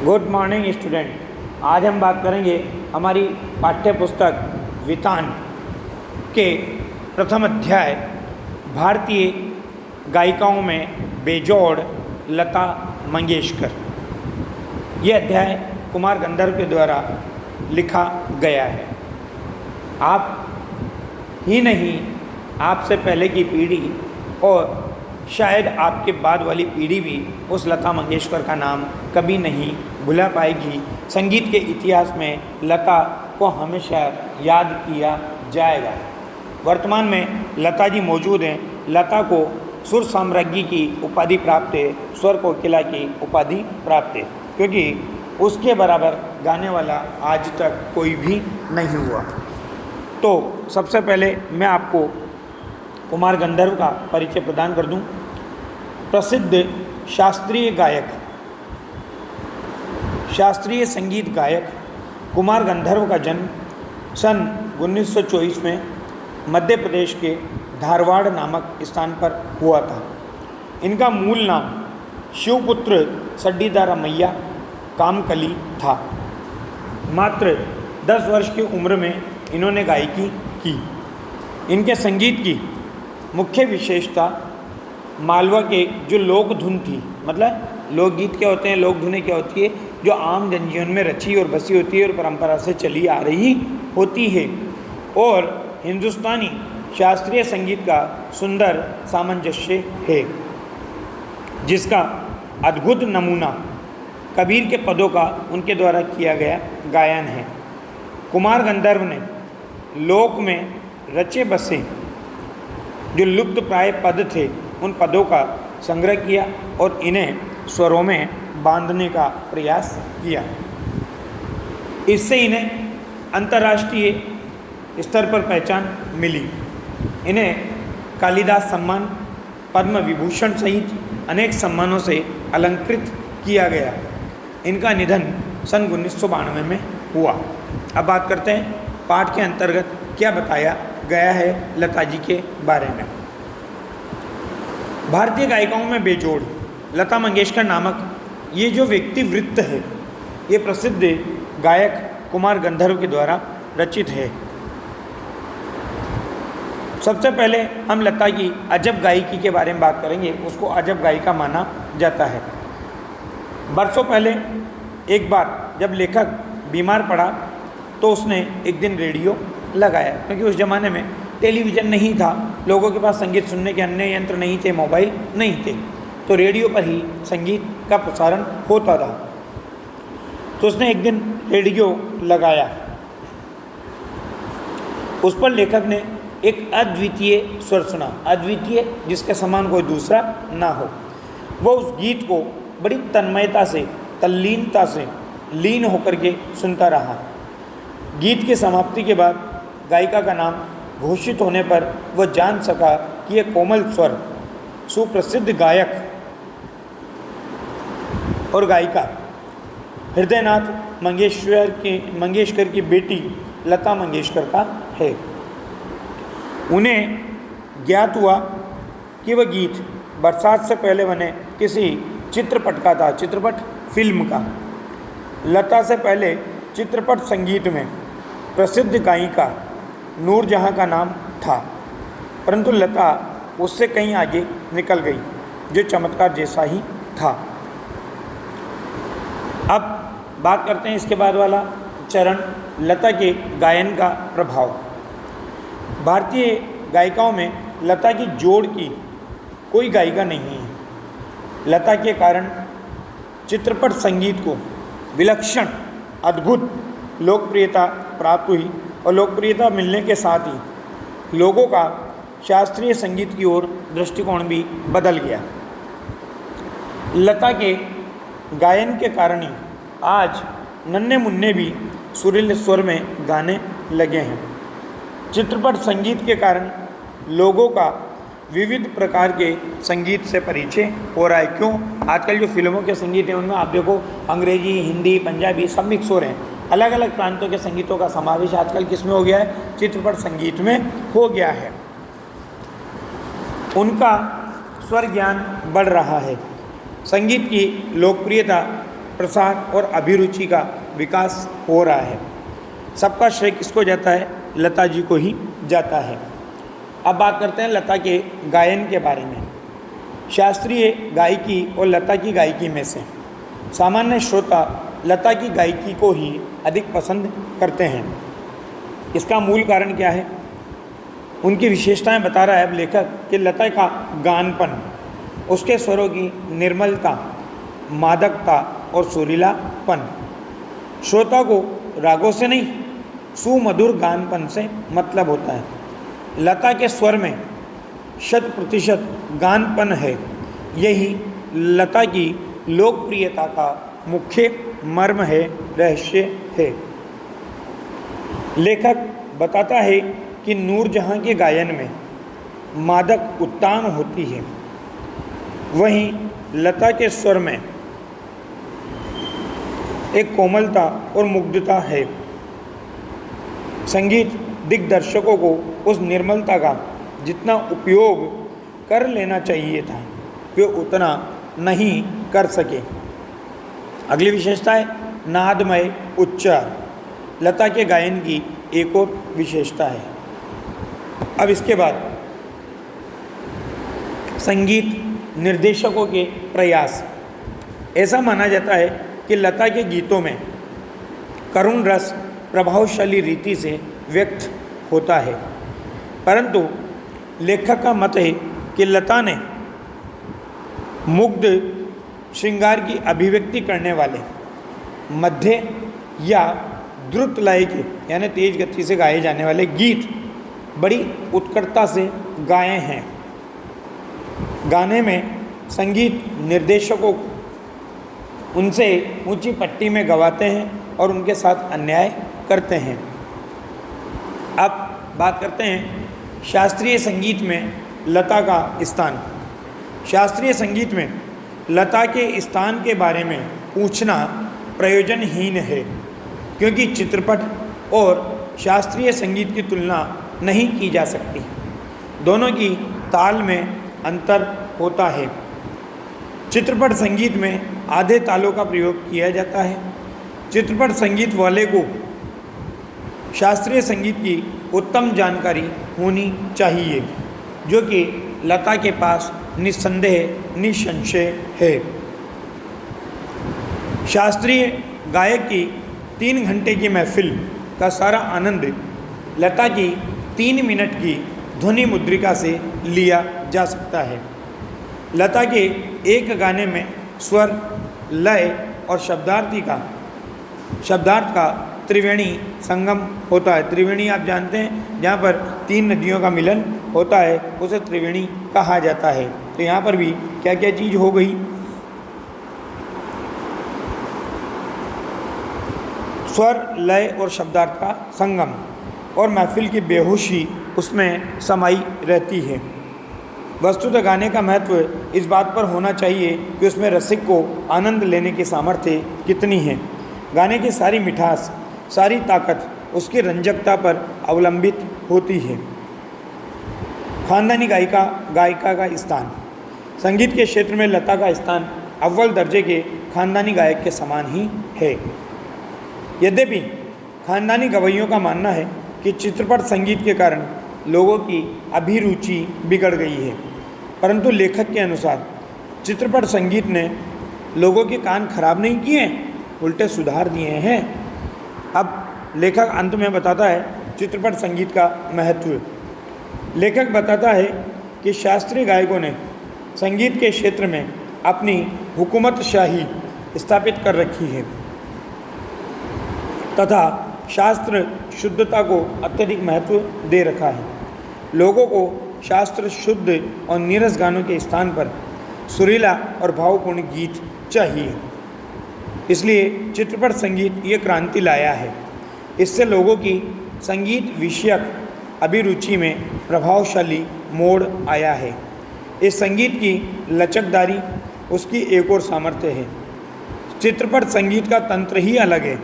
Good morning student. आज हम बात करेंगे हमारी पाठ्य पुस्तक वितान के प्रथम अध्याय भारतीय गायिकाओं में बेजोड़ लता मंगेशकर। ये अध्याय कुमार गंधर्व के द्वारा लिखा गया है। आप ही नहीं, आपसे पहले की पीढ़ी और शायद आपके बाद वाली पीढ़ी भी उस लता मंगेशकर का नाम कभी नहीं भुला पाएगी। संगीत के इतिहास में लता को हमेशा याद किया जाएगा। वर्तमान में लता जी मौजूद हैं। लता को सुर साम्राज्ञी की उपाधि प्राप्त है, स्वर कोकिला की उपाधि प्राप्त है, क्योंकि उसके बराबर गाने वाला आज तक कोई भी नहीं हुआ। तो सबसे पहले मैं आपको कुमार गंधर्व का परिचय प्रदान कर दूं। प्रसिद्ध शास्त्रीय गायक, शास्त्रीय संगीत गायक कुमार गंधर्व का जन्म सन 1924 में मध्य प्रदेश के धारवाड़ नामक स्थान पर हुआ था। इनका मूल नाम शिवपुत्र सड्डीदारामैया कामकली था। मात्र 10 वर्ष की उम्र में इन्होंने गायकी की। इनके संगीत की मुख्य विशेषता मालवा के जो लोक धुन थी, मतलब लोकगीत क्या होते हैं, लोक धुनें क्या होती है, जो आम जनजीवन में रची और बसी होती है और परंपरा से चली आ रही होती है, और हिंदुस्तानी शास्त्रीय संगीत का सुंदर सामंजस्य है, जिसका अद्भुत नमूना कबीर के पदों का उनके द्वारा किया गया गायन है। कुमार गंधर्व ने लोक में रचे बसे जो लुप्त प्राय पद थे, उन पदों का संग्रह किया और इन्हें स्वरों में बांधने का प्रयास किया। इससे इन्हें अंतर्राष्ट्रीय स्तर पर पहचान मिली। इन्हें कालिदास सम्मान, पद्म विभूषण सहित अनेक सम्मानों से अलंकृत किया गया। इनका निधन सन 1992 में हुआ। अब बात करते हैं पाठ के अंतर्गत क्या बताया गया है लता जी के बारे में। भारतीय गायिकाओं में बेजोड़ लता मंगेशकर नामक ये जो व्यक्ति वृत्त है, ये प्रसिद्ध गायक कुमार गंधर्व के द्वारा रचित है। सबसे पहले हम लता की अजब गायकी के बारे में बात करेंगे। उसको अजब गायिका माना जाता है। बरसों पहले एक बार जब लेखक बीमार पड़ा तो उसने एक दिन रेडियो लगाया, क्योंकि उस ज़माने में टेलीविज़न नहीं था, लोगों के पास संगीत सुनने के अन्य यंत्र नहीं थे, मोबाइल नहीं थे, तो रेडियो पर ही संगीत का प्रसारण होता था। तो उसने एक दिन रेडियो लगाया। उस पर लेखक ने एक अद्वितीय स्वर सुना, अद्वितीय जिसके समान कोई दूसरा ना हो। वो उस गीत को बड़ी तन्मयता से, तल्लीनता से लीन होकर के सुनता रहा। गीत की समाप्ति के बाद गायिका का नाम घोषित होने पर वह जान सका कि यह कोमल स्वर सुप्रसिद्ध गायक और गायिका हृदयनाथ मंगेशकर की बेटी लता मंगेशकर का है। उन्हें ज्ञात हुआ कि वह गीत बरसात से पहले बने किसी चित्रपट का था, चित्रपट फिल्म का। लता से पहले चित्रपट संगीत में प्रसिद्ध गायिका नूरजहां का नाम था, परंतु लता उससे कहीं आगे निकल गई, जो चमत्कार जैसा ही था। अब बात करते हैं इसके बाद वाला चरण, लता के गायन का प्रभाव। भारतीय गायिकाओं में लता की जोड़ की कोई गायिका नहीं है। लता के कारण चित्रपट संगीत को विलक्षण, अद्भुत लोकप्रियता प्राप्त हुई, और लोकप्रियता मिलने के साथ ही लोगों का शास्त्रीय संगीत की ओर दृष्टिकोण भी बदल गया। लता के गायन के कारण ही आज नन्हे मुन्ने भी सुरीले स्वर में गाने लगे हैं। चित्रपट संगीत के कारण लोगों का विविध प्रकार के संगीत से परिचय हो रहा है। क्यों? आजकल जो फिल्मों के संगीत हैं उनमें आप देखो अंग्रेजी, हिंदी, पंजाबी सब मिक्स हो रहे हैं। अलग अलग प्रांतों के संगीतों का समावेश आजकल किस में हो गया है? चित्रपट संगीत में हो गया है। उनका स्वर ज्ञान बढ़ रहा है। संगीत की लोकप्रियता प्रसार और अभिरुचि का विकास हो रहा है। सबका श्रेय किसको जाता है? लता जी को ही जाता है। अब बात करते हैं लता के गायन के बारे में। शास्त्रीय गायकी और लता की गायकी में से सामान्य श्रोता लता की गायकी को ही अधिक पसंद करते हैं। इसका मूल कारण क्या है? उनकी विशेषताएं बता रहा है अब लेखक कि लता का गानपन, उसके स्वरों की निर्मलता, मादकता और सुरीलापन। श्रोता को रागों से नहीं, सुमधुर गानपन से मतलब होता है। लता के स्वर में 100% गानपन है। यही लता की लोकप्रियता का मुख्य मर्म है, रहस्य है। लेखक बताता है कि नूरजहां के गायन में मादक उत्तान होती है, वहीं लता के स्वर में एक कोमलता और मुग्धता है। संगीत दिग्दर्शकों को उस निर्मलता का जितना उपयोग कर लेना चाहिए था, वे उतना नहीं कर सके। अगली विशेषता है नादमय उच्चार। लता के गायन की एक और विशेषता है। अब इसके बाद संगीत निर्देशकों के प्रयास। ऐसा माना जाता है कि लता के गीतों में करुण रस प्रभावशाली रीति से व्यक्त होता है, परंतु लेखक का मत है कि लता ने मुग्ध श्रृंगार की अभिव्यक्ति करने वाले मध्य या द्रुत लय के यानी तेज गति से गाए जाने वाले गीत बड़ी उत्कटता से गाए हैं। गाने में संगीत निर्देशकों उनसे ऊंची पट्टी में गवाते हैं और उनके साथ अन्याय करते हैं। अब बात करते हैं शास्त्रीय संगीत में लता का स्थान। शास्त्रीय संगीत में लता के स्थान के बारे में पूछना प्रयोजनहीन है, क्योंकि चित्रपट और शास्त्रीय संगीत की तुलना नहीं की जा सकती। दोनों की ताल में अंतर होता है। चित्रपट संगीत में आधे तालों का प्रयोग किया जाता है। चित्रपट संगीत वाले को शास्त्रीय संगीत की उत्तम जानकारी होनी चाहिए, जो कि लता के पास निस्संदेह निसंशय है। शास्त्रीय गायक की 3 घंटे की महफिल का सारा आनंद लता की 3 मिनट की ध्वनि मुद्रिका से लिया जा सकता है। लता के एक गाने में स्वर, लय और शब्दार्थ का त्रिवेणी संगम होता है। त्रिवेणी आप जानते हैं, जहाँ पर 3 नदियों का मिलन होता है उसे त्रिवेणी कहा जाता है। तो यहाँ पर भी क्या क्या चीज़ हो गई? स्वर, लय और शब्दार्थ का संगम, और महफिल की बेहोशी उसमें समाई रहती है। वस्तुतः गाने का महत्व इस बात पर होना चाहिए कि उसमें रसिक को आनंद लेने की सामर्थ्य कितनी है। गाने की सारी मिठास, सारी ताकत उसकी रंजकता पर अवलंबित होती है। खानदानी गायिका का स्थान। संगीत के क्षेत्र में लता का स्थान अव्वल दर्जे के खानदानी गायक के समान ही है। यद्यपि खानदानी गवैयों का मानना है कि चित्रपट संगीत के कारण लोगों की अभिरुचि बिगड़ गई है, परंतु लेखक के अनुसार चित्रपट संगीत ने लोगों के कान खराब नहीं किए, उल्टे सुधार दिए हैं। अब लेखक अंत में बताता है चित्रपट संगीत का महत्व। लेखक बताता है कि शास्त्रीय गायकों ने संगीत के क्षेत्र में अपनी हुकूमतशाही स्थापित कर रखी है तथा शास्त्र शुद्धता को अत्यधिक महत्व दे रखा है। लोगों को शास्त्र शुद्ध और नीरस गानों के स्थान पर सुरीला और भावपूर्ण गीत चाहिए। इसलिए चित्रपट संगीत ये क्रांति लाया है। इससे लोगों की संगीत विषयक अभिरुचि में प्रभावशाली मोड़ आया है। इस संगीत की लचकदारी उसकी एक और सामर्थ्य है। चित्रपट संगीत का तंत्र ही अलग है।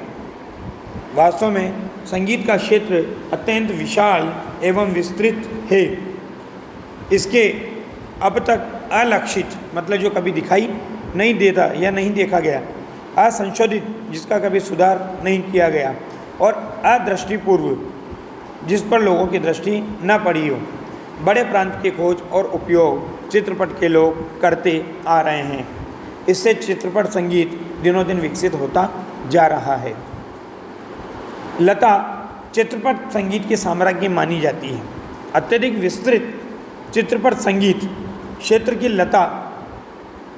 वास्तव में संगीत का क्षेत्र अत्यंत विशाल एवं विस्तृत है। इसके अब तक अलक्षित मतलब जो कभी दिखाई नहीं देता या नहीं देखा गया असंशोधित जिसका कभी सुधार नहीं किया गया और अदृष्टिपूर्व जिस पर लोगों की दृष्टि न पड़ी हो। बड़े प्रांत की खोज और उपयोग चित्रपट के लोग करते आ रहे हैं। इससे चित्रपट संगीत दिनों दिन विकसित होता जा रहा है। लता चित्रपट संगीत की साम्राज्ञी मानी जाती है। अत्यधिक विस्तृत चित्रपट संगीत क्षेत्र की लता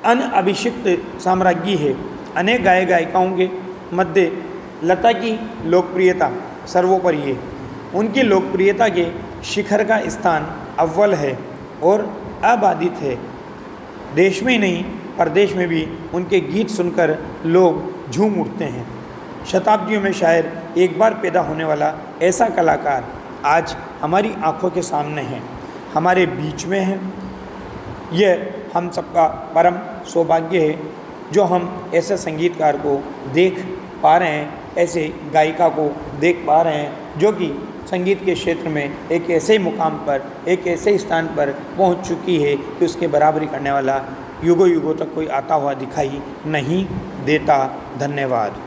अनअभिषिक्त साम्राज्ञी है। अनेक गायक गायिकाओं के मध्य लता की लोकप्रियता सर्वोपरि है। उनकी लोकप्रियता के शिखर का स्थान अव्वल है और अबाधित है। देश में ही नहीं परदेश में भी उनके गीत सुनकर लोग झूम उठते हैं। शताब्दियों में शायद एक बार पैदा होने वाला ऐसा कलाकार आज हमारी आंखों के सामने है, हमारे बीच में है। यह हम सबका परम सौभाग्य है जो हम ऐसे संगीतकार को देख पा रहे हैं, ऐसे गायिका को देख पा रहे हैं जो कि संगीत के क्षेत्र में एक ऐसे मुकाम पर, एक ऐसे स्थान पर पहुंच चुकी है कि उसके बराबरी करने वाला युगों युगों तक कोई आता हुआ दिखाई नहीं देता। धन्यवाद।